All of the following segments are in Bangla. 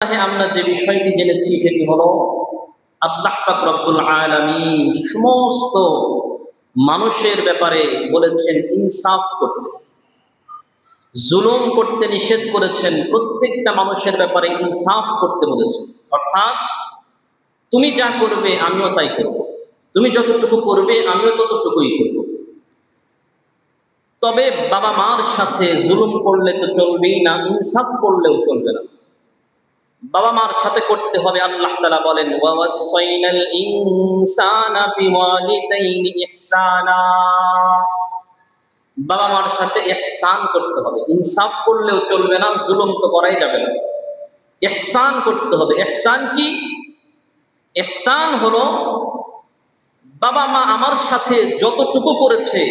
আমরা যে বিষয়টি জেনেছি সেটি হলো আল্লাহ পাক রব্বুল আলামিন সমস্ত মানুষের ব্যাপারে বলেছেন ইনসাফ করতে, জুলুম করতে নিষেধ করেছেন। প্রত্যেকটা মানুষের ব্যাপারে ইনসাফ করতে বলেছেন। অর্থাৎ তুমি যা করবে আমিও তাই করব, তুমি যতটুকু করবে আমিও ততটুকুই করব। তবে বাবা মার সাথে জুলুম করলে তো চলবেই না, ইনসাফ করলেও চলবে না। বাবা মার সাথে করতে হবে। আল্লাহ তাআলা বলেন ওয়াসাইনাল ইনসানা বিওয়ালিদাইনি ইহসানা, বাবা মার সাথে ইহসান করতে হবে। ইনসাফ করলেও চলবে না, জুলুম তো করাই যাবে না, ইহসান করতে হবে। ইহসান কি? ইহসান হলো বাবা মা আমার সাথে যতটুকু করেছে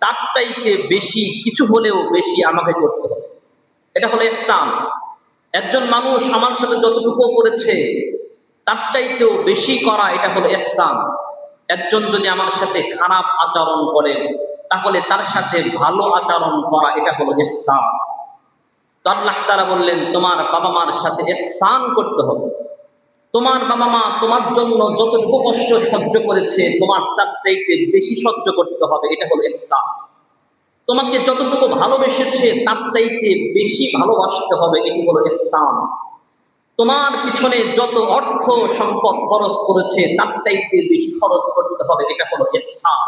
তার চাইতে বেশি, কিছু হলেও বেশি আমাকে করতে হবে, এটা হলো ইহসান। একজন মানুষ আমার সাথে যতটুকু করেছে তার চাইতেও বেশি করা, এটা হলো ইহসান। একজন যদি আমার সাথে খারাপ আচরণ করে তাহলে তার সাথে ভালো আচরণ করা, এটা হলো ইহসান। তো আল্লাহ তাআলা বললেন তোমার বাবা মার সাথে ইহসান করতে হবে। তোমার বাবা মা তোমার জন্য যতটুকু কষ্ট সহ্য করেছে তোমার তার চাইতে বেশি সহ্য করতে হবে, এটা হলো ইহসান। তোমাকে যতটুকু ভালোবেসেছে তার চাইতে বেশি ভালোবাসতে হবে, এটি হলো ইহসান। তোমার পিছনে যত অর্থ সম্পদ খরচ করেছে তার চাইতে বেশি খরচ করতে হবে, এটা হলো ইহসান।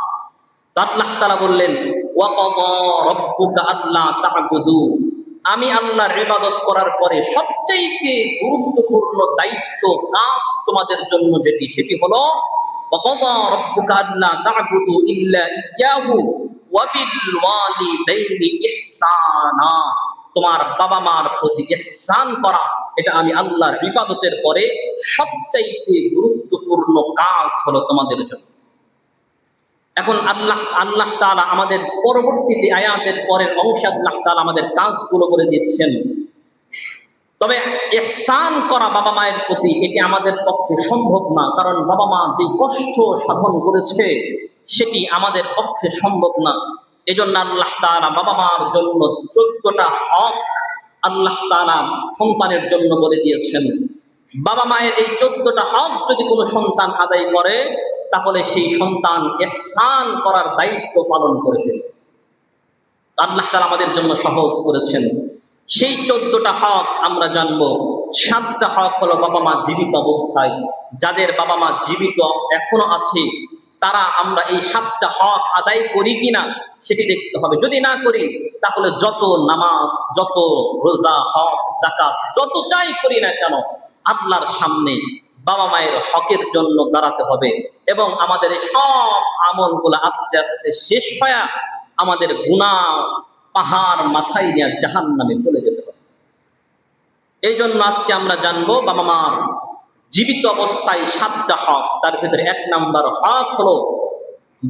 আল্লাহ তাআলা বললেন ওয়াকাদা রাব্বুকা আল্লা তা'বুদু, আমি আল্লাহর ইবাদত করার পরে সবচেয়ে গুরুত্বপূর্ণ দায়িত্ব কাজ তোমাদের জন্য যেটি, সেটি হলো ওয়াকাদা রাব্বুকা আল্লা তা'বুদু ইল্লা ইয়াহু ওয়া বিল ওয়ালিদাইনি ইহসানা, তোমার বাবা মার প্রতি ইহসান করা, এটা আমি আল্লাহর ইবাদতের পরে সবচেয়ে গুরুত্বপূর্ণ কাজ হলো তোমাদের জন্য। এখন আল্লাহ তাআলা আমাদের পরবর্তীতে আয়াতের পরের অংশে আল্লাহ তাআলা আমাদের কাজগুলো করে দিচ্ছেন। তবে ইহসান করা বাবা মায়ের প্রতি এটি আমাদের পক্ষে সম্ভব না, কারণ বাবা মা যে কষ্ট সাধন করেছে সেটি আমাদের পক্ষে সম্ভব না। এজন্য আল্লাহ তাআলা বাবা মার জন্য 14টা হক আল্লাহ তাআলা সন্তানের জন্য বলে দিয়েছেন। বাবা মায়ের এই 14টা হক যদি কোনো সন্তান আদায় করে তাহলে সেই সন্তান ইহসান করার দায়িত্ব পালন করে ফেলবে। আল্লাহ তাআলা আমাদের জন্য সহজ করেছেন। সেই 14টা হক আমরা জানবো। 7টা হক হলো বাবা মা জীবিত অবস্থায়, যাদের বাবা মা জীবিত এখনো আছে তারা আমরা এই 7টা হক আদায় করি কিনা সেটি দেখতে হবে। যদি না করি তাহলে যত নামাজ, যত রোজা, হজ, যাকাত যত চাই করি না কেন আল্লাহর সামনে বাবা মায়ের হকের জন্য দাঁড়াতে হবে, এবং আমাদের এই সব আমলগুলো আস্তে আস্তে শেষ হয়ে আমাদের গুনাহ পাহাড় মাথায় নিয়ে জাহান্নামে চলে যেতে হবে। এই জন্য আজকে আমরা জানবো বাবা মার জীবিত অবস্থায় 7টা হক। তার ভিতরে 1 নাম্বার হক হলো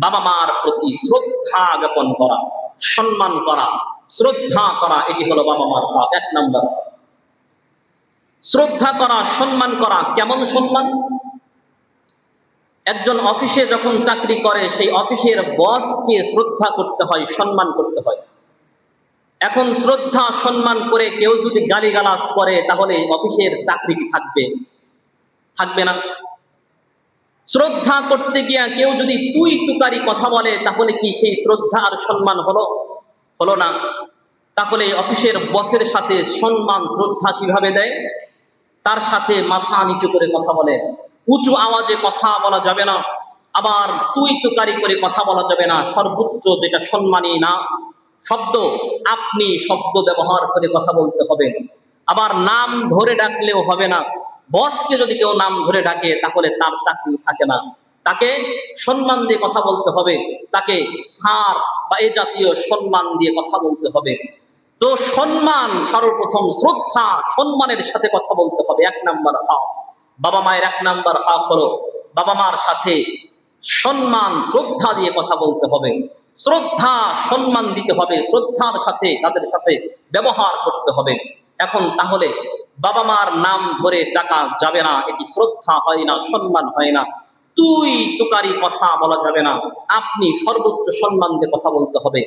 বাবা মার প্রতি শ্রদ্ধা জ্ঞাপন করা, সম্মান করা, শ্রদ্ধা করা, এটি হলো বাবা মার হক। 1 নাম্বার শ্রদ্ধা করা, সম্মান করা। কেমন সম্মান? একজন অফিসে যখন চাকরি করে সেই অফিসের বসকে শ্রদ্ধা করতে হয়, সম্মান করতে হয়। এখন শ্রদ্ধা সম্মান করে কেউ যদি গালিগালাজ করে তাহলে অফিসের চাকরি কি থাকবে? থাকবে না। শ্রদ্ধা করতে গিয়া কেউ যদি তুই তুকারি কথা বলে তাহলে কি সেই শ্রদ্ধা আর সম্মান হলো? হলো না। তাহলে অফিসের বসের সাথে সম্মান শ্রদ্ধা কিভাবে দেয়? তার সাথে মাথা নিচু করে কথা বলে, উঁচু আওয়াজে কথা বলা যাবে না, আবার তুই তুকারি করে কথা বলা যাবে না। সর্বোচ্চ যেটা সম্মানী না শব্দ, আপনি শব্দ ব্যবহার করে কথা বলতে হবে। আবার নাম ধরে ডাকলেও হবে না। বসকে যদি কেউ নাম ধরে ডাকে তাহলে তার চাকরি থাকে না। তাকে সম্মান দিয়ে কথা বলতে হবে, তাকে স্যার বা এ জাতীয় সম্মান দিয়ে কথা বলতে হবে। তো সম্মান, সর্বপ্রথম শ্রদ্ধা সম্মানের সাথে কথা বলতে হবে। 1 নাম্বার হক বাবা মায়ের। 1 নাম্বার হক হলো বাবা মার সাথে সম্মান শ্রদ্ধা দিয়ে কথা বলতে হবে, শ্রদ্ধা সম্মান দিতে হবে, শ্রদ্ধার সাথে তাদের সাথে ব্যবহার করতে হবে। এখন তাহলে বাবা মার নাম ধরে ডাকা যাবে না, এটি শ্রদ্ধা হয় না, সম্মান হয় না। তুই তুকারি কথা বলা যাবে না, আপনি সর্বোচ্চ সম্মান দিয়ে কথা বলতে হবে।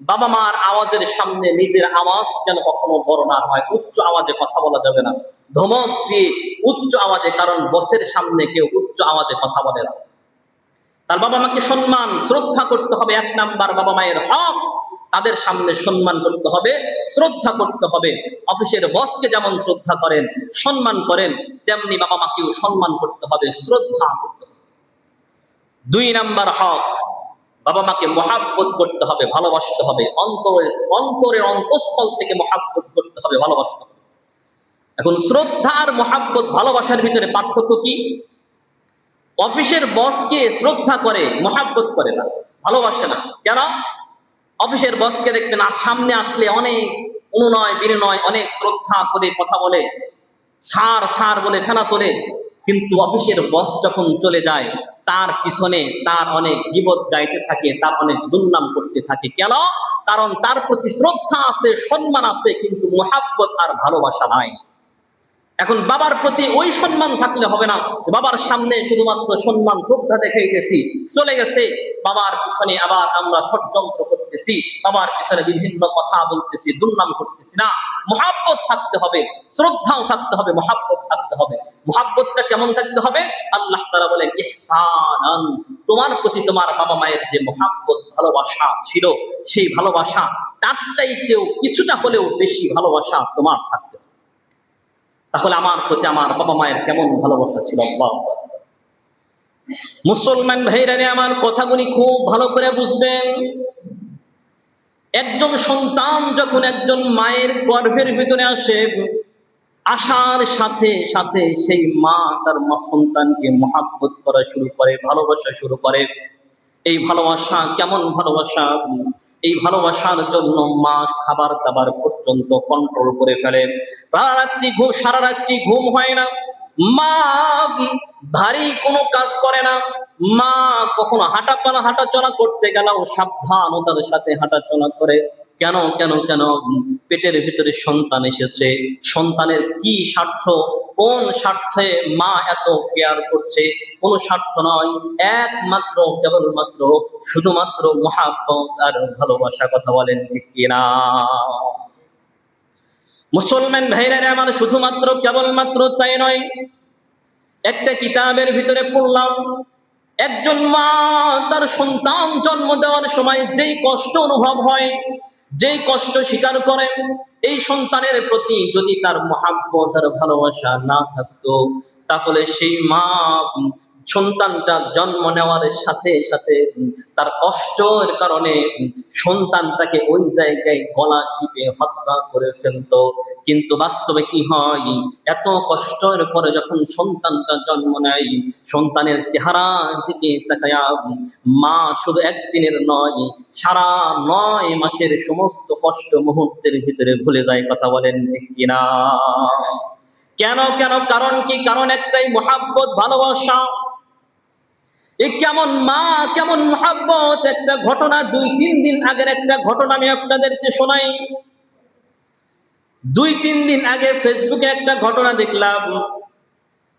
বাবা মার আওয়াজের সামনে নিজের আওয়াজ যেন কখনো বড় না হয়, উচ্চ আওয়াজে কথা বলা যাবে না, ধমক দিয়ে উচ্চ আওয়াজে, কারণ বসের সামনে কেউ উচ্চ আওয়াজে কথা বলে না। তার বাবা মাকে সম্মান শ্রদ্ধা করতে হবে, এক নাম্বার বাবা মায়ের হক, তাদের সামনে সম্মান করতে হবে, শ্রদ্ধা করতে হবে। অফিসের বসকে যেমন শ্রদ্ধা করেন, সম্মান করেন, তেমনি বাবা মাকেও সম্মান করতে হবে, শ্রদ্ধা করতে হবে। দুই নাম্বার হক, বাবা মাকে মহাব্বত করতে হবে, ভালোবাসতে হবে, অন্তরের অন্তঃস্থল থেকে মহাব্বত করতে হবে, ভালোবাসতে হবে। এখন শ্রদ্ধা আর মহাব্বত, ভালোবাসার ভিতরে পার্থক্য কি? অফিসের বসকে শ্রদ্ধা করে, মহাব্বত করে না, ভালোবাসে না। কেন? অফিসের বসকে দেখবেন আর সামনে আসলে অনেক অনুনয় বিনয়, অনেক শ্রদ্ধা করে কথা বলে, স্যার স্যার বলে ফেনা তোলে। কিন্তু অফিসের বস যখন চলে যায়, তার পিছনে তার অনেক গীবত গাইতে থাকে, তার অনেক দুর্নাম করতে থাকে। কেন? কারণ তার প্রতি শ্রদ্ধা আছে, সম্মান আছে, কিন্তু মহাব্বত আর ভালোবাসা নাই। এখন বাবার প্রতি ওই সম্মান থাকলে হবে না, বাবার সামনে শুধুমাত্র সম্মান শ্রদ্ধা দেখাইতেছি, চলে গেছে, বাবার পিছনে আবার আমরা ষড়যন্ত্র করতেছি, বাবার পিছনে বিভিন্ন কথা বলতেছি, দুর্নাম করতেছি না। মহাব্বত থাকতে হবে, শ্রদ্ধাও থাকতে হবে, মহাব্বত থাকতে হবে। মহাব্বতটা কেমন থাকতে হবে? আল্লাহ তাআলা বলেন ইহসানান, তোমার প্রতি তোমার বাবা মায়ের যে মহাব্বত ভালোবাসা ছিল, সেই ভালোবাসা তার চাইতেও কিছুটা হলেও বেশি ভালোবাসা তোমার থাকতে হবে। তাহলে আমার প্রতি আমার বাবা মায়ের কেমন ভালোবাসা ছিল। আল্লাহ মুসলমান ভাইরা, আমার কথাগুলি খুব ভালো করে বুঝবেন। একজন সন্তান যখন একজন মায়ের গর্ভের ভিতরে আসে, আসার সাথে সাথে সেই মা তার সন্তানকে মহাব্বত করা শুরু করে, ভালোবাসা শুরু করে। এই ভালোবাসা কেমন ভালোবাসা? এই ভালোবাসার জন্য মা খাবার দাবার পর্যন্ত কন্ট্রোল করে ফেলে। সারা রাত্রি ঘুম হয় না, মা ভারী কোনো কাজ করে না, মা কখনো হাঁটাচলা করতে গেলেও সাবধানতার সাথে হাঁটাচলা করে। কেন কেন কেন? পেটের ভিতরে সন্তান এসেছে, সন্তানের কি স্বার্থ, কোন স্বার্থে মা এত কেয়ার করছে? কোন স্বার্থ নয়, একমাত্র কেবলমাত্র শুধুমাত্র মহাব্বত আর ভালোবাসা। কথা বলেন ঠিক কিনা? মুসলমান ভাইরা আমার, শুধুমাত্র কেবলমাত্র তাই নয়, একটা কিতাবের ভিতরে পড়লাম, একজন মা তার সন্তান জন্ম দেওয়ার সময় যেই কষ্ট অনুভব হয়, যেই কষ্ট স্বীকার করেন, এই সন্তানের প্রতি যদি তার মহাব্বত আর ভালোবাসা না থাকতো, তাহলে সেই মা সন্তানটা জন্ম নেওয়ার সাথে সাথে তার কষ্টের কারণে সন্তানটাকে ওই জায়গায় গলা টিপে হত্যা করে ফেলতো। কিন্তু বাস্তবে কি হয়? এত কষ্টের পরে যখন সন্তানটা জন্ম নেয়, সন্তানের চেহারা দিকে তাকায়া মা শুধু একদিনের নয়, সারা 9 মাসের সমস্ত কষ্ট মুহূর্তের ভিতরে ভুলে যায়। কথা বলেন ঠিক কিনা? কেন কেন? কারণ কি? কারণ একটাই, মহাব্বত ভালোবাসা। এই কেমন মা, কেমন মহাব্বত! একটা ঘটনা, 2-3 দিন আগের একটা ঘটনা আমি আপনাদেরকে শোনাই। 2-3 দিন আগে ফেসবুকে একটা ঘটনা দেখলাম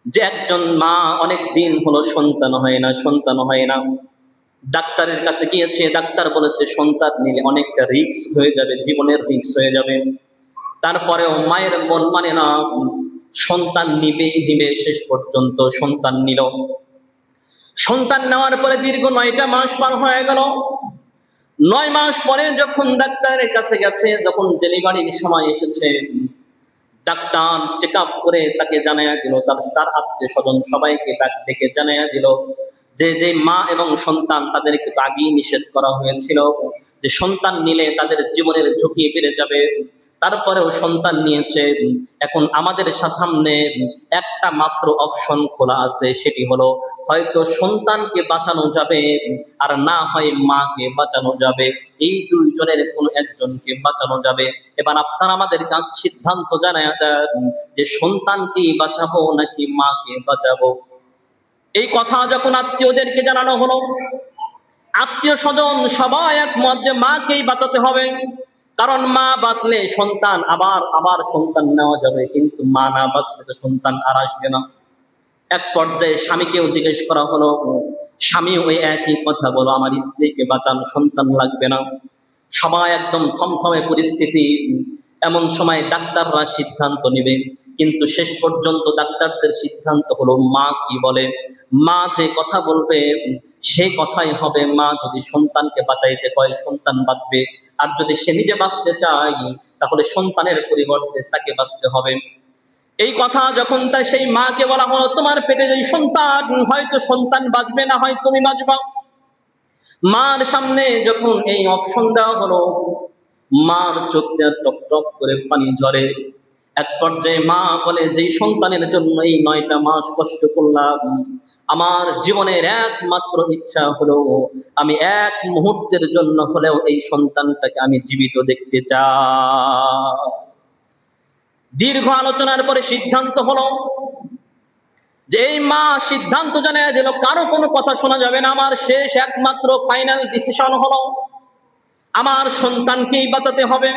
যে একজন মা অনেক দিন হলো সন্তান হয় না, ডাক্তারের কাছে গিয়েছে, ডাক্তার বলেছে সন্তান নিলে অনেকটা রিস্ক হয়ে যাবে, জীবনের রিস্ক হয়ে যাবে। তারপরেও মায়ের মন মানে না, সন্তান নিবে, শেষ পর্যন্ত সন্তান নিল। সন্তান নেওয়ার পরে দীর্ঘ 9টা মাস পার হয়ে গেল। 9 মাস পরে যখন ডাক্তারের কাছে গেছে, যখন ডেলিভারির সময় এসেছে, ডাক্তার চেক আপ করে তাকে জানাইয়া দিল, তার আত্মীয় স্বজন সবাইকে ডেকে জানাইয়া দিল যে মা এবং সন্তান, তাদেরকে তো আগেই নিষেধ করা হয়েছিল যে সন্তান নিলে তাদের জীবনের ঝুঁকি বেড়ে যাবে। তারপরেও সন্তান নিয়েছে। এখন আমাদের সামনে একটা মাত্র অপশন খোলা আছে, সেটি হলো হয়তো সন্তানকে বাঁচানো যাবে, আর না হয় মাকে বাঁচানো যাবে। এই দুইজনের কোন একজনকে বাঁচানো যাবে। এবার আপনারা আমাদের কাছে সিদ্ধান্ত জানায় দেন যে সন্তানকে বাঁচাবো নাকি মাকে বাঁচাবো। এই কথা যখন আত্মীয়দেরকে জানানো হলো, আত্মীয় স্বজন সবাই একমত যে মাকেই বাঁচাতে হবে, কারণ মা বাঁচলে সন্তান আবার সন্তান নেওয়া যাবে, কিন্তু মা না বাঁচলে তো সন্তান আর আসবে না। এক পর্যায়ে স্বামীকেও জিজ্ঞেস করা হলো, স্বামী ওই একই কথা বলো, আমার স্ত্রীকে বাঁচান, সন্তান লাগবে না। সবাই একদম থমথমে পরিস্থিতি। এমন সময় ডাক্তাররা সিদ্ধান্ত নেবে, কিন্তু শেষ পর্যন্ত ডাক্তারদের সিদ্ধান্ত হলো মা কি বলে, মা যে কথা বলবে সেই কথাই হবে। মা যদি সন্তানকে বাঁচাইতে কয় সন্তান বাঁচবে, আর যদি সে নিজে বাঁচতে চায় তাহলে সন্তানের পরিবর্তে তাকে বাঁচতে হবে। এই কথা যখন তার সেই মাকে বলা হলো, তোমার পেটে যে সন্তান, হয়তো সন্তান বাঁচবে না হয় তুমি বাঁচবা। মার সামনে যখন এই অপশন দেওয়া হলো, মার চোখ দিয়ে টপ টপ করে পানি ঝরে। এক পর্যায়ে মা বলে, যে সন্তানের জন্য এই 9টা মাস কষ্ট করলাম, আমার জীবনের একমাত্র ইচ্ছা হলো আমি এক মুহূর্তের জন্য হলেও এই সন্তানটাকে আমি জীবিত দেখতে চাই। দীর্ঘ আলোচনার পরে সিদ্ধান্ত হলো যে এই মা সিদ্ধান্ত জানায় দিল, কারো কোনো কথা শোনা যাবে না। আমার শেষ একমাত্র ফাইনাল ডিসিশন হলো আমার সন্তানকেই বাঁচাতে হবে।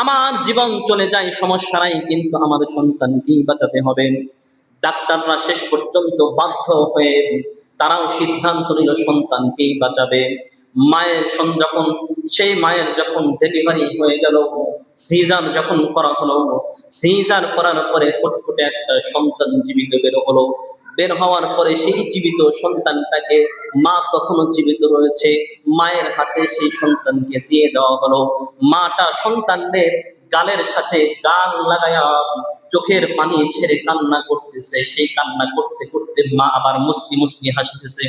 আমার জীবন চলে যায় সমস্যা নাই, কিন্তু আমার সন্তানকেই বাঁচাতে হবে। ডাক্তাররা শেষ পর্যন্ত বাধ্য হয়ে তারাও সিদ্ধান্ত নিল সন্তানকেই বাঁচাবে। মায়ের যখন সেই মায়ের যখন ডেলিভারি হয়ে গেল, সিজার যখন করা হলো, সিজার করার পরে ফুটফুটে একটা সন্তান জীবিত বের হলো। বের হওয়ার পরে সেই জীবিত সন্তানটাকে, মা তখনও জীবিত রয়েছে, মায়ের হাতে সেই সন্তানকে দিয়ে দেওয়া হলো। মাটা সন্তানদের গালের সাথে গাল লাগায়া চোখের পানি ছেড়ে কান্না করতেছে। সেই কান্না করতে করতে মা আবার মুস্কি মুস্কি হাসতেছে।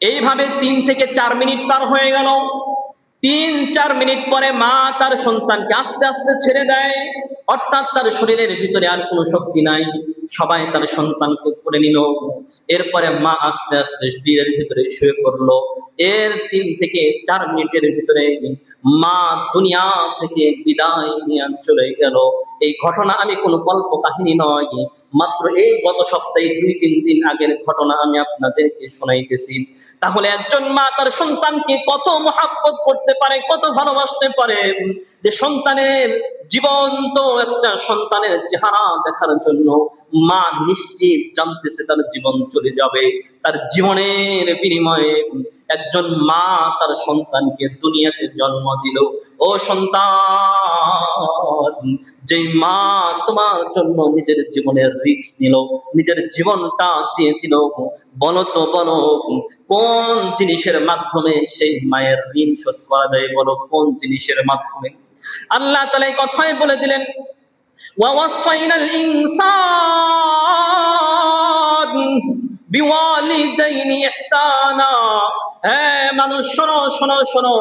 এইভাবে 3 থেকে 4 মিনিট পার হয়ে গেল। 3-4 মিনিট পরে মা তার সন্তানকে আস্তে আস্তে ছেড়ে দেয়, অর্থাৎ তার শরীরের ভিতরে আর কোনো শক্তি নাই। সবাই তার সন্তানকে করে নিল। এরপরে মা আস্তে আস্তে শরীরের ভিতরে শুয়ে পড়লো। এর 3 থেকে 4 মিনিটের ভিতরে মা দুনিয়া থেকে বিদায় নিয়ে চলে গেল। এই ঘটনা আমি কোনো কল্প কাহিনী নয়, মাত্র এই গত সপ্তাহে 2-3 দিন আগের ঘটনা আমি আপনাদেরকে শোনাইতেছি। তাহলে একজন মা তার সন্তানকে কত মহাব্বত করতে পারে, কত ভালোবাসতে পারে, যে সন্তানের জীবন্ত একটা সন্তানের চেহারা দেখার জন্য মা নিশ্চিত জানতেছে তার জীবন চলে যাবে। তার জীবনের বিনিময়ে একজন মা তার সন্তানকে দুনিয়াতে জন্ম দিল। ও সন্তান, যে মা তোমার জন্য নিজের জীবনের রিস্ক নিল, নিজের জীবনটা দিয়েছিল, বলো তো বলো কোন জিনিসের মাধ্যমে সেই মায়ের ঋণ শোধ করা যায়? বলো কোন জিনিসের মাধ্যমে? আল্লাহ তাআলা এই কথাই বলে দিলেন, ওয়াসাইনাল ইনসান বিওয়ালিদাইনি ইহসানা। হ্যাঁ মানুষ, শোনো শোনো শোনো,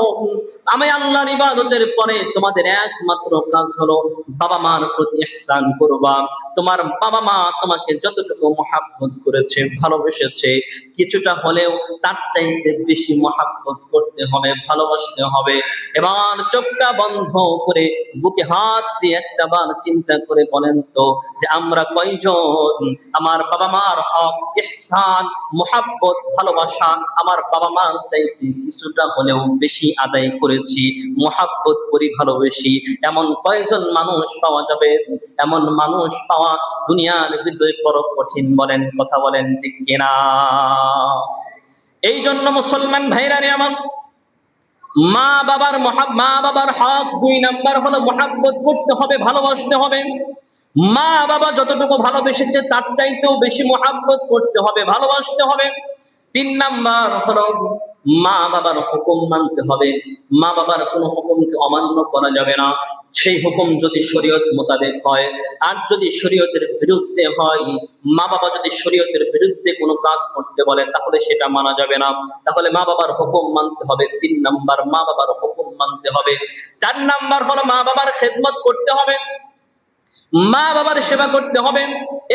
আমি আল্লাহর ইবাদতের পরে তোমাদের একমাত্র কাজ হলো বাবা মার প্রতি ইহসান করবা। তোমার বাবা মা তোমাকে যতটুকু মহাব্বত করেছে, ভালোবেসেছে, কিছুটা হলেও তার চাইতে বেশি মহাব্বত করতে হবে, ভালোবাসতে হবে। এবার চোখটা বন্ধ করে বুকে হাত দিয়ে একটা বার চিন্তা করে বলেন তো, যে আমরা কয়জন আমার বাবা মার হক, ইহসান, মহাব্বত, ভালোবাসা আমার বাবা মার চাইতে কিছুটা হলেও বেশি আদায় করেছি, মহাব্বত করি, ভালোবেসি? এমন কয়জন মানুষ পাওয়া যাবে? এমন মানুষ পাওয়া দুনিয়ার ভিতরে বড় কঠিন। বলেন, কথা বলেন ঠিক কিনা? এই জন্য মুসলমান ভাইরা রে আমার, মা বাবার হক 2 নাম্বার হলো মহাব্বত করতে হবে, ভালোবাসতে হবে। মা বাবা যতটুকু ভালোবেসেছে তার চাইতেও বেশি মহাব্বত করতে হবে, ভালোবাসতে হবে। 3 নাম্বার হলো মা বাবার হুকুম মানতে হবে। মা বাবার কোনো হুকুমকে অমান্য করা যাবে না। সেই হুকুম যদি শরীয়ত মোতাবেক হয়, আর যদি শরীয়তের বিরুদ্ধে হয়, মা বাবা যদি শরীয়তের বিরুদ্ধে কোনো কাজ করতে বলে তাহলে সেটা মানা যাবে না। তাহলে মা বাবার হুকুম মানতে হবে। 3 নাম্বার, মা বাবার হুকুম মানতে হবে। 4 নাম্বার হলো মা বাবার খেদমত করতে হবে, মা বাবার সেবা করতে হবে।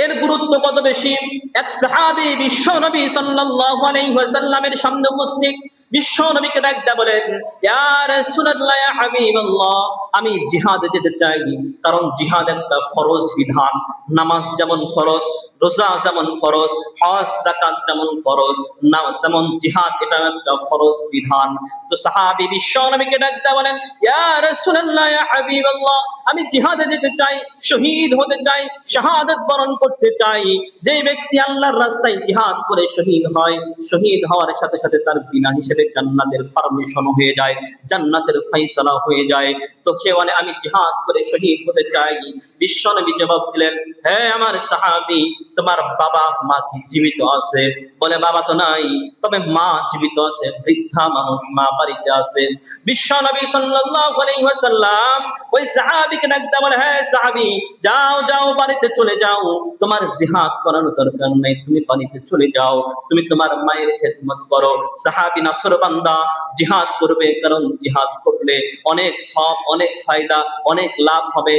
এর গুরুত্ব কত বেশি! এক সাহাবী বিশ্ব নবী সাল্লাল্লাহু আলাইহি ওয়াসাল্লামের সামনে উপস্থিত, বিশ্ব নবীকে ডাকতে বলেন, ইয়া রাসূলুল্লাহ, ইয়া হাবিবাল্লাহ, আমি জিহাদে যেতে চাই, কারণ জিহাদ একটা ফরজ বিধান। নামাজ যেমন ফরজ, রোজা যেমন ফরজ, হজ যাকাত যেমন ফরজ, না তেমন জিহাদ এটা একটা ফরজ বিধান। তো সাহাবী বিশ্ব নবীকে ডাকতে বলেন, ইয়া রাসূলুল্লাহ, ইয়া হাবিবাল্লাহ, আমি জিহাদে যেতে চাই, শহীদ হতে চাই, শাহাদাত বরণ করতে চাই। যে ব্যক্তি আল্লাহর রাস্তায় জিহাদ করে শহীদ হয়, শহীদ হওয়ার সাথে সাথে তার বিনা হিসেবে জান্নাতের পারমিশন হয়ে যায়, জান্নাতের ফয়সালা হয়ে যায়। তো সে বলে আমি জিহাদ করে শহীদ হতে চাই। বিশ্বনবী জবাব দিলেন, হে আমার সাহাবী, তোমার বাবা মা কি জীবিত আছে? বলে বাবা তো নাই, তবে মা জীবিত আছে, বৃদ্ধা মানুষ, মা বাড়িতে আছে। বিশ্বনবী সাল্লাল্লাহু আলাইহি ওয়াসাল্লাম ওই সাহাবীকে ডাকতে বলে, হে সাহাবী, যাও যাও, বাড়িতে চলে যাও, তোমার জিহাদ করার দরকার নাই, তুমি বাড়িতে চলে যাও, তুমি তোমার মায়ের খেদমত করো। সাহাবী নাসরবান্দা জিহাদ করবে, কারণ জিহাদ করলে অনেক সওয়াব, অনেক ফায়দা, অনেক লাভ হবে,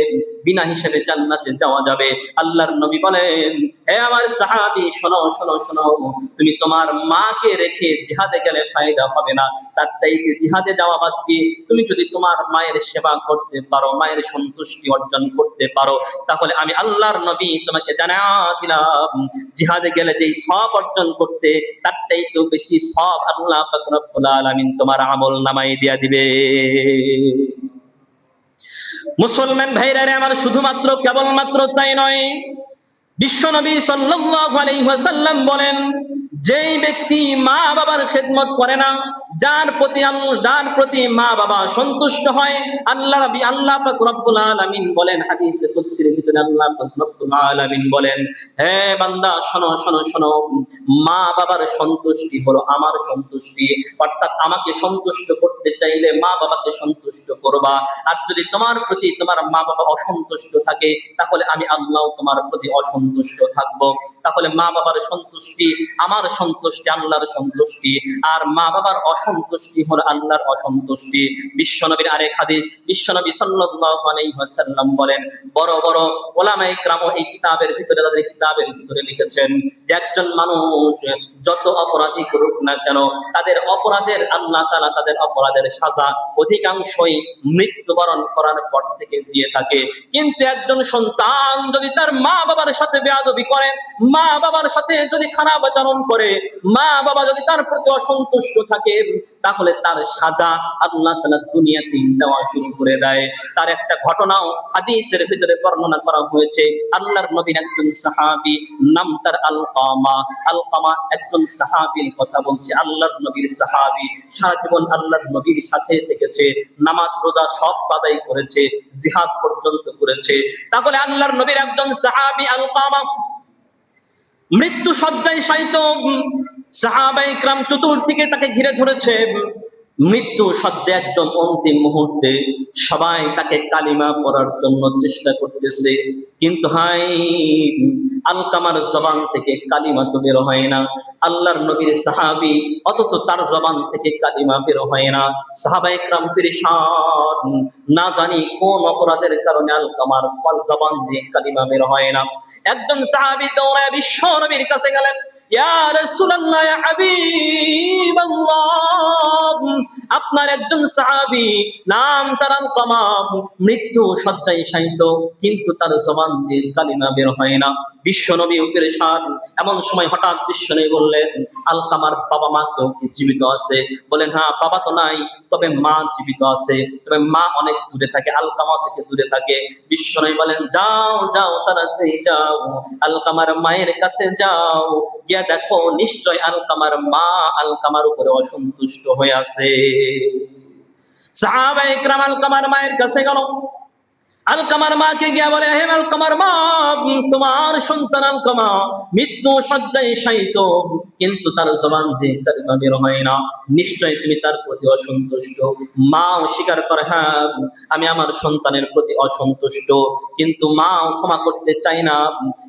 বিনা হিসেবে জান্নাতে যাওয়া যাবে। আল্লাহর নবী বলেন, হে আমার সাহাবী, শোনো শোনো শোনো, তুমি তোমার মাকে রেখে জিহাদে গেলে ফায়দা হবে না, তার চাইতে জিহাদে যাওয়া বাদ দিয়ে তুমি যদি তোমার মায়ের সেবা করতে পারো, মায়ের সন্তুষ্টি অর্জন করতে পারো, তাহলে আমি আল্লাহর নবী তোমাকে জানায়া দিলাম, জিহাদে গেলে যেই সওয়াব অর্জন করতে, তার চাইতেও বেশি সওয়াব আল্লাহ পাক রব্বুল আলামিন তোমার আমল নামায় দিয়া দিবে। মুসলমান ভাইরা রে আমার, শুধুমাত্র কেবলমাত্র তাই নয়, বিশ্বনবী সাল্লাল্লাহু আলাইহি ওয়াসাল্লাম বলেন, যেই ব্যক্তি মা বাবার খেদমত করে না, যার প্রতি মা বাবা সন্তুষ্ট হয়, আল্লাহ পাক রব্বুল আলামিন বলেন, হাদিসে কুদসির ভিতরে আল্লাহ পাক রব্বুল আলামিন বলেন, হে বান্দা, শোনো শোনো শোনো, মা বাবার সন্তুষ্টি হলো আমার সন্তুষ্টি। অর্থাৎ আমাকে সন্তুষ্ট করতে চাইলে মা বাবাকে সন্তুষ্ট করবা, আর যদি তোমার প্রতি তোমার মা বাবা অসন্তুষ্ট থাকে, তাহলে আমি আল্লাহ তোমার প্রতি অসন্তুষ্ট থাকবো। তাহলে মা বাবার সন্তুষ্টি আমার সন্তুষ্টি, আল্লাহর সন্তুষ্টি, আর মা বাবার অসন্তুষ্টি হলো আল্লাহর অসন্তুষ্টি। বিশ্বনবীর আরেক হাদিস, বিশ্বনবী সাল্লাল্লাহু আলাইহি ওয়াসাল্লাম বলেন, বড় বড় উলামায়ে কেরাম এই কিতাবের ভিতরে, তাদের কিতাবের ভিতরে লিখেছেন যে একজন মানুষ যত অপরাধী করুক না কেন, তাদের অপরাধের আল্লাহ তাআলা তাদের অপরাধের সাজা অধিকাংশই মৃত্যুবরণ করার পর থেকে দিয়ে থাকে। কিন্তু একজন সন্তান যদি তার মা বাবার সাথে বেয়াদবি করে, মা বাবার সাথে যদি খারাপ আচরণ করে, মা বাবা যদি তার প্রতি অসন্তুষ্ট থাকে, তাহলে তার সাজা আল্লাহ তাআলা দুনিয়াতেই দেওয়া শুরু করে দেয়। তার একটা ঘটনাও হাদিসের ভিতরে বর্ণনা করা হয়েছে। আল্লাহর নবীর একজন সাহাবী, নাম তার আলকামা। আলকামা একজন সাহাবীর কথা বলছে, আল্লাহর নবীর সাহাবী, সারা জীবন আল্লাহর নবীর সাথে থেকেছে, নামাজ রোজা সব আদায় করেছে, জিহাদ পর্যন্ত করেছে। তাহলে আল্লাহর নবীর একজন সাহাবী আলকামা মৃত্যু শয্যায় শায়িত, সাহাবায়ে কেরাম চতুর্দিকে তাকে ঘিরে ধরেছে। মৃত্যু শয্যা একদম অন্তিম মুহূর্তে সবাই তাকে কালিমা পড়ার জন্য চেষ্টা করতেছে, কিন্তু হাই, আলকামার জবান থেকে কালিমা তো বের হয় না। আল্লাহর নবীর সাহাবী, অথচ তার জবান থেকে কালিমা বের হয় না। সাহাবায়ে কেরাম পেরেশান, না জানি কোন অপরাধের কারণে আলকামার জবান দিয়ে কালিমা বের হয় না। একজন সাহাবী দৌড়ায় বিশ্ব নবীর কাছে গেলেন, ইয়া রাসূলুল্লাহ, ইয়া হাবিবাল্লাহ, আপনার একজন সাহাবী, নাম তার আলকামা, মৃত্যু শয্যায় শায়িত, কিন্তু তার জবান দিয়ে কালিমা বের হয় না। বিশ্বনবী পেরেশান। এমন সময় হঠাৎ বিশ্বনবী বললেন, আলকামার বাবা মা কেউ কি জীবিত আছে? বলেন, হ্যাঁ, বাবা তো নাই, তবে মা জীবিত আছে, তবে মা অনেক দূরে থাকে, আলকামা থেকে দূরে থাকে। বিশ্বনবী বলেন, যাও যাও, তাড়াতাড়ি যাও, আলকামার মায়ের কাছে যাও, গিয়া দেখো নিশ্চয় আলকামার মা আলকামার উপরে অসন্তুষ্ট হয়ে আছে। সাহাবায়ে কেরাম আলকামার মায়ের কাছে গেল। আলকামার মাকে গিয়া বলে, হে আলকামার মা, তোমার সন্তান আলকামা মৃত্যু শয্যায় শায়িত, কিন্তু তার জবান দিয়ে কালিমা বের হয় না, নিশ্চয় তুমি তার প্রতি অসন্তুষ্ট। মাও স্বীকার করে, হ্যাঁ, আমি আমার সন্তানের প্রতি অসন্তুষ্ট, কিন্তু মাও ক্ষমা করতে চায় না।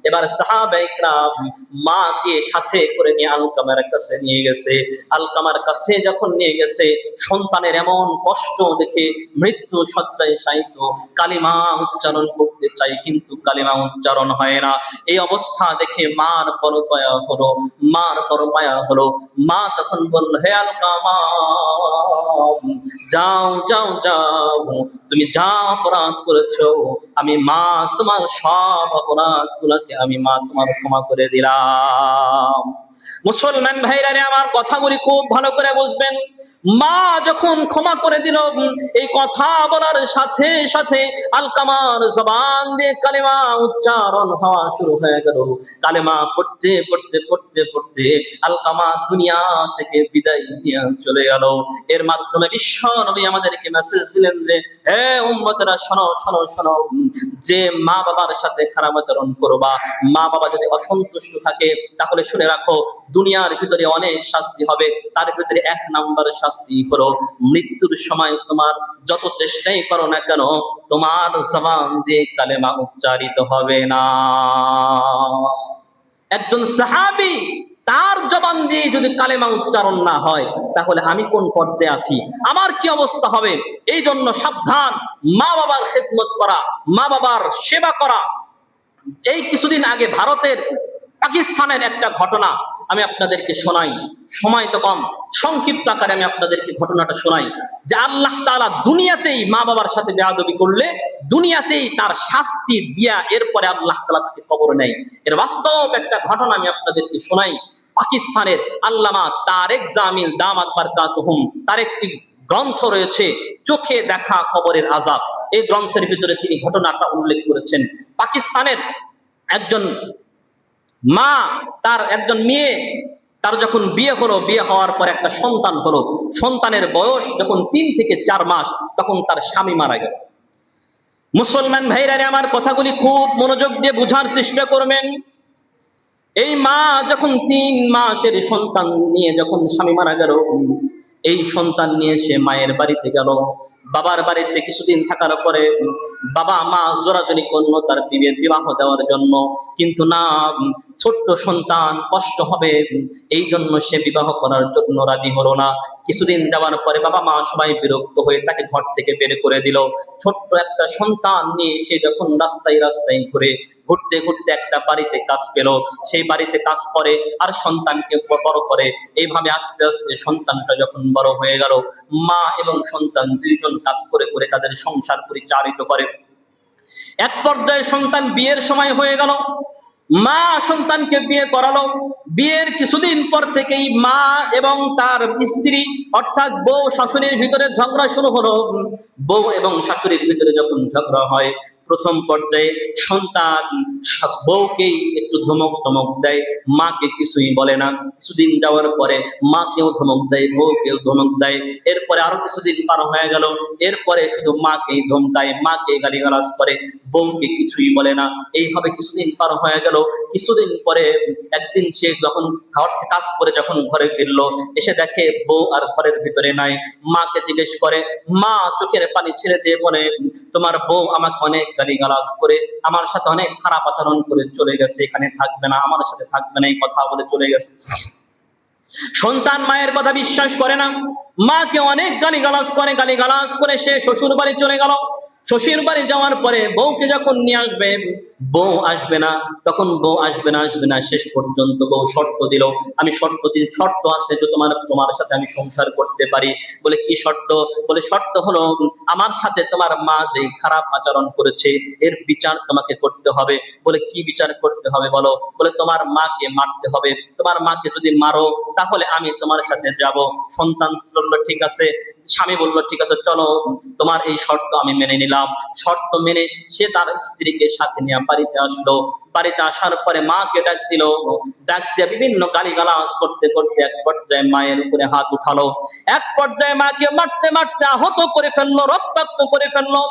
এবার সাহাবায়ে কেরাম মাকে সাথে করে নিয়ে আলকামার কাছে নিয়ে গেছে। আলকামার কাছে যখন নিয়ে গেছে, সন্তানের এমন কষ্ট দেখে, মৃত্যু শয্যায় শায়িত, কালিমা উচ্চারণ করতে চাই কিন্তু কালিমা উচ্চারণ হয় না। এই অবস্থা দেখে মার বড় দয়া হলো, মার বড় মায়া হলো। মা তখন বলল, হে আলকামা, যাও যাও যাও, তুমি যা অপরাধ করেছো আমি মা তোমার সব অপরাধ গুলাকে আমি মা তোমার ক্ষমা করে দিলাম। মুসলমান ভাইরা রে, আমার কথাগুলি খুব ভালো করে বুঝবেন। মা যখন ক্ষমা করে দিল, এই কথা বলার সাথে সাথে আলকামার জবান দিয়ে কালেমা উচ্চারণ হওয়া শুরু হয়ে গেল। কালেমা পড়তে পড়তে পড়তে পড়তে আলকামা দুনিয়া থেকে বিদায় নিয়ে চলে গেল। এর মাধ্যমে বিশ্ব নবী আমাদেরকে মেসেজ দিলেন যে, হে উম্মতেরা, শোনো শোনো শোনো, যে মা বাবার সাথে খারাপ আচরণ করবা, মা বাবা যদি অসন্তুষ্ট থাকে তাহলে শুনে রাখো, দুনিয়ার ভিতরে অনেক শাস্তি হবে। তার ভিতরে এক নাম্বার শাস্তি হলো মৃত্যুর সময় তোমার যত চেষ্টাই করো না কেন, তোমার জবান দিয়ে কালেমা উচ্চারিত হবে না। একজন সাহাবী, তার জবান দিয়ে যদি কালেমা উচ্চারণ না হয় তাহলে আমি কোন পর্যায়ে আছি, আমার কি অবস্থা হবে। এই জন্য সাবধান, মা বাবার খেদমত করা, মা বাবার সেবা করা। এই কিছুদিন আগে ভারতের পাকিস্তানের একটা ঘটনা আমি আপনাদেরকে শোনাই, সময় তো কম, সংক্ষিপ্ত আকারে আমি আপনাদেরকে ঘটনাটা শোনাই। যে আল্লাহ তাআলা দুনিয়াতেই মা বাবার সাথে বেয়াদবি করলে দুনিয়াতেই তার শাস্তি দিয়া এরপরে আল্লাহ তাআলা তাকে কবর নেয়। এর বাস্তব একটা ঘটনা আমি আপনাদেরকে শোনাই। পাকিস্তানের আল্লামা তারেক জামিল দামাত বারকাতুহুম, তার একটি গ্রন্থ রয়েছে, চোখে দেখা কবরের আযাব। এই গ্রন্থের ভিতরে তিনি ঘটনাটা উল্লেখ করেছেন। পাকিস্তানের একজন মা, তার একজন মেয়ে, তার যখন বিয়ে হলো, বিয়ে হওয়ার পর একটা সন্তান হলো, সন্তানের বয়স যখন 3 থেকে 4 মাস, তখন তার স্বামী মারা গেল। মুসলমান ভাইরা, আমার কথাগুলি খুব মনোযোগ দিয়ে বোঝার চেষ্টা করবেন। এই মা যখন 3 মাসের সন্তান নিয়ে যখন স্বামী মারা গেল, এই সন্তান নিয়ে সে মায়ের বাড়িতে গেল। বাবার বাড়িতে কিছুদিন থাকার পরে বাবা মা জোরাজুরি করলো তার বিবাহ দেওয়ার জন্য, কিন্তু না, ছোট্ট সন্তান কষ্ট হবে, এই জন্য সে বিবাহ করার জন্য রাজি হলো না। কিছুদিন যাওয়ার পরে বাবা মা সবাই বিরক্ত হয়ে তাকে ঘর থেকে বের করে দিল। ছোট্ট একটা সন্তান নিয়ে সে যখন রাস্তায় রাস্তায় ঘুরে, ঘুরতে ঘুরতে একটা বাড়িতে কাজ পেল, সেই বাড়িতে কাজ করে আর সন্তানকে বড় করে। এইভাবে আস্তে আস্তে সন্তানটা যখন বড় হয়ে গেল, মা এবং সন্তান দুইজন কাজ করে করে তাদের সংসার পরিচালিত করে। এক পর্যায়ে সন্তান বিয়ের সময় হয়ে গেল, মা সন্তানকে বিয়ে করালো। বিয়ের কিছুদিন পর থেকেই মা এবং তার স্ত্রী অর্থাৎ বউ শাশুড়ির ভিতরে ঝগড়া শুরু হলো। বউ এবং শাশুড়ির ভিতরে যখন ঝগড়া হয়, প্রথম পর্যায়ে সন্তান বউকেই একটু ধমক টমক দেয়, মাকে কিছুই বলে না। কিছুদিন যাওয়ার পরে মাকেও ধমক দেয়, বউকেও ধমক দেয়। এরপরে আরো কিছুদিন পার হয়ে গেল, এরপরে শুধু মাকেই ধমকায়, মাকে গালিগালাজ করে, বউকে কিছুই বলে না। এইভাবে কিছুদিন পার হয়ে গেল। কিছুদিন পরে একদিন সে যখন ঘর থেকে কাজ করে যখন ঘরে ফিরলো, এসে দেখে বউ আর ঘরের ভিতরে নাই। মাকে জিজ্ঞেস করে, মা চোখের পানি ছেড়ে দিয়ে বলে, তোমার বউ আমাকে অনেক গালিগালাজ করে, আমার সাথে অনেক খারাপ আচরণ করে চলে গেছে, এখানে থাকবে না, আমার সাথে থাকবে না, এই কথা বলে চলে গেছে। সন্তান মায়ের কথা বিশ্বাস করে না, মাকে অনেক গালিগালাজ করে, গালিগালাজ করে সে শ্বশুর বাড়ি চলে গেল। শ্বশুর বাড়ি যাওয়ার পরে বউকে যখন নিয়ে আসবে, বউ আসবে না। তখন বউ আসবে না আসবে না, শেষ পর্যন্ত বউ শর্ত দিল, আমি শর্ত আছে যে তোমার সাথে আমি সংসার করতে পারি। বলে কি শর্ত? বলে শর্ত হলো, আমার সাথে তোমার মা যে খারাপ আচরণ করেছে এর বিচার তোমাকে করতে হবে। বলে কি বিচার করতে হবে বলো? বলে তোমার মাকে মারতে হবে, তোমার মাকে যদি মারো তাহলে আমি তোমার সাথে যাব। সন্তান বলল ঠিক আছে, স্বামী বলল ঠিক আছে, চলো তোমার এই শর্ত আমি মেনে নিলাম। শর্ত মেনে সে তার স্ত্রীকে সাথে নিয়ে বাড়িতে আসলো। বাড়িতে আসার পরে মাকে ডাক দিল, ডাক দিয়ে বিভিন্ন গালিগালাজ করতে করতে এক পর্যায়ে মায়ের উপরে হাত উঠালো। এক পর্যায়ে মাকে মারতে মারতে আহত করে ফেললো, রক্তাক্ত করে ফেললো।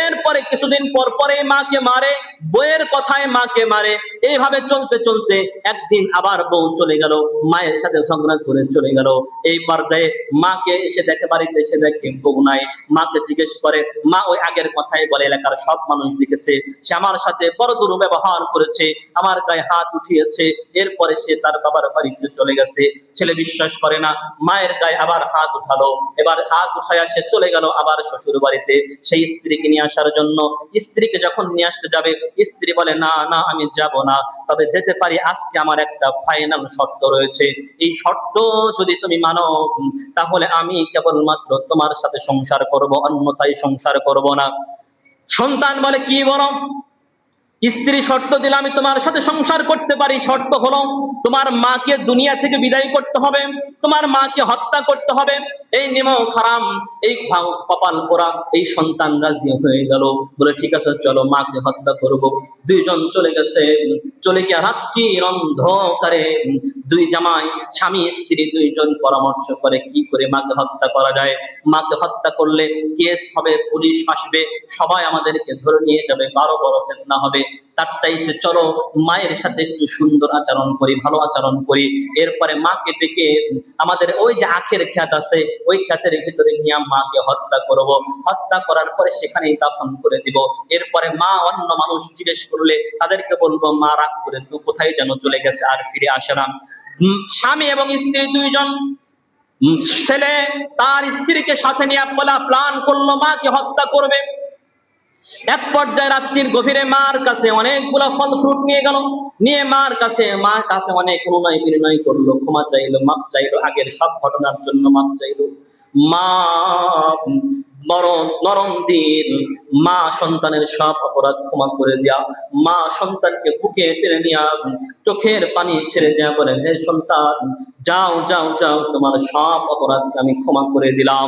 এরপরে কিছুদিন পর পরে মাকে মারে, বউয়ের কথায় মাকে মারে। এইভাবে চলতে চলতে একদিন আবার বউ চলে গেল, মায়ের সাথে ঝগড়া করে চলে গেল। এই পর্যায়ে মাকে এসে দেখে, বাড়িতে এসে দেখে বউ নাই। মাকে জিজ্ঞেস করে, মা ওই আগের কথাই বলে, এলাকার সব মানুষ দেখেছে সে আমার সাথে বড় দুর্ব্যবহার করেছে, আমার গায়ে হাত উঠিয়েছে। এরপরে সে তার বাবার বাড়িতে চলে গেছে। ছেলে বিশ্বাস করে না, মায়ের গায়ে আবার হাত উঠালো। এবার হাত উঠায় সে চলে গেল আবার শ্বশুর বাড়িতে, সেই স্ত্রীকে নিয়ে আসার জন্য। স্ত্রীকে যখন নিয়ে আসতে যাবে, স্ত্রী বলে না না আমি যাব না, তবে যেতে পারি, আজকে আমার একটা ফাইনাল শর্ত রয়েছে, এই শর্ত যদি তুমি মানো তাহলে আমি কেবলমাত্র তোমার সাথে সংসার করব, অন্যথায় সংসার করব না। সন্তান বলে কি বলো? স্ত্রী শর্ত দিলে আমি তোমার সাথে সংসার করতে পারি, শর্ত হলো তোমার মাকে দুনিয়া থেকে বিদায় করতে হবে, তোমার মাকে হত্যা করতে হবে। এই নিমক হারাম, এই কপাল পোড়া এই সন্তান রাজি হয়ে গেল, বলে ঠিক আছে চলো মাকে হত্যা করব। দুইজন চলে গেছে, চলে গিয়ে রাত্রির অন্ধকারে দুই জামাই স্বামী স্ত্রী দুইজন পরামর্শ করে কি করে মাকে হত্যা করা যায়। মাকে হত্যা করলে কেস হবে, পুলিশ আসবে, সবাই আমাদেরকে ধরে নিয়ে যাবে, বড় ফিতনা হবে, তার চাইতে চলো মায়ের সাথে একটু সুন্দর আচরণ করি, ভালো আচরণ করি। এরপরে মাকে ডেকে আমাদের ওই যে আখের ক্ষেত আছে, ওই ক্ষেতের ভিতরে নিয়ে মাকে হত্যা করব, হত্যা করার পরে সেখানেই দাফন করে দিব। এরপরে মা অন্য মানুষ জিজ্ঞেস করলে তাদেরকে বলবো মা রাগ করে তো কোথায় যেন চলে গেছে, আর ফিরে আসে না। স্বামী এবং স্ত্রী দুইজন, ছেলে তার স্ত্রীকে সাথে নিয়ে প্ল্যান করলো মাকে হত্যা করবে। এক পর্যায়ে রাত্রির গভীরে মার কাছে অনেকগুলো ফল ফ্রুট নিয়ে গেল, নিয়ে মার কাছে অনেক অনুনয় বিনয় করলো, ক্ষমা চাইলো, মাপ চাইলো, আগের সব ঘটনার জন্য মাপ চাইলো। মা বড় নরম দিন, মা সন্তানের সব অপরাধ ক্ষমা করে দেয়া, মা সন্তানকে বুকে টেনে নিয়া চোখের পানি ছেড়ে দেয়া, বলে হে সন্তান যাও যাও যাও, তোমার সব অপরাধকে আমি ক্ষমা করে দিলাম।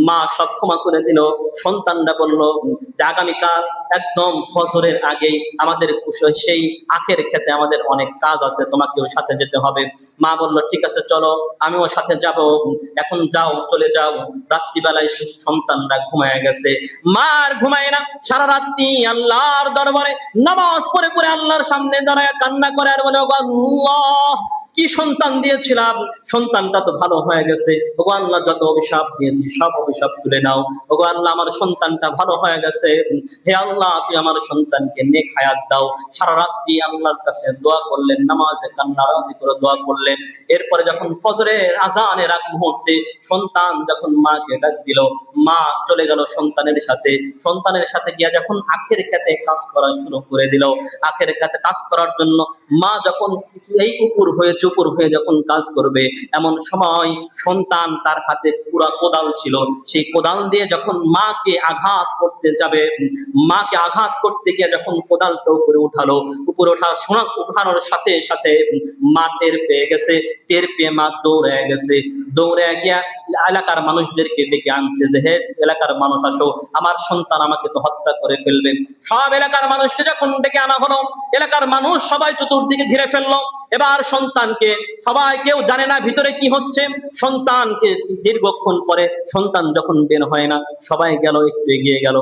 মা সব ক্ষমা করে দিল। সন্তানরা বলল যে আগামীকাল একদম ফজরের আগেই আমাদের সেই আখের খেতে আমাদের অনেক কাজ আছে, তোমাকেও সাথে যেতে হবে। মা বলল ঠিক আছে চলো, আমিও সাথে যাব। এখন যাও, চলে যাও। রাত্রিবেলায় সন্তানরা ঘুমায় গেছে, মা আর ঘুমায় না, সারা রাত্রি আল্লাহর দরবারে নামাজ পড়ে পড়ে আল্লাহর সামনে দাঁড়ায় কান্না করে আর বলে ওগো আল্লাহ, কি সন্তান দিয়েছিলাম, সন্তানটা তো ভালো হয়ে গেছে, ওগো আল্লাহ যত অভিশাপ দিয়েছি সব অভিশাপ তুলে নাও, ওগো আল্লাহ আমার সন্তানটা ভালো হয়ে গেছে, হে আল্লাহ তুমি আমার সন্তানকে নেক হায়াত দাও। সারা রাত্রি আল্লাহর কাছে দোয়া করলেন, নামাজে কান্নারাজি করে দোয়া করলেন। এরপরে যখন ফজরের আযানের আগ মুহূর্তে সন্তান যখন মাকে ডাক দিল, মা চলে গেল সন্তানের সাথে গিয়া যখন আখের খেতে কাজ করা শুরু করে দিল। আখের খেতে কাজ করার জন্য মা যখন এই উপর হয়ে যখন কাজ করবে, এমন সময় সন্তান তার হাতে পুরা কোদাল ছিল, সেই কোদাল দিয়ে যখন মাকে আঘাত করতে যাবে, মাকে আঘাত করতে গিয়ে যখন কোদালটা উপরে উঠানোর সাথে সাথে মা টের পেয়ে গেছে, টের পেয়ে মা দৌড়ে গিয়া এলাকার মানুষদেরকে ডেকে আনছে যে হে এলাকার মানুষ আসো, আমার সন্তান আমাকে তো হত্যা করে ফেলবে। সব এলাকার মানুষকে যখন ডেকে আনা হলো, এলাকার মানুষ সবাই চতুর্দিকে ঘিরে ফেললো। এবার সন্তানকে সবাই, কেউ জানে না ভিতরে কি হচ্ছে, সন্তানকে দীর্ঘক্ষণ পরে সন্তান যখন বের হয় না, সবাই গেল একটু এগিয়ে গেল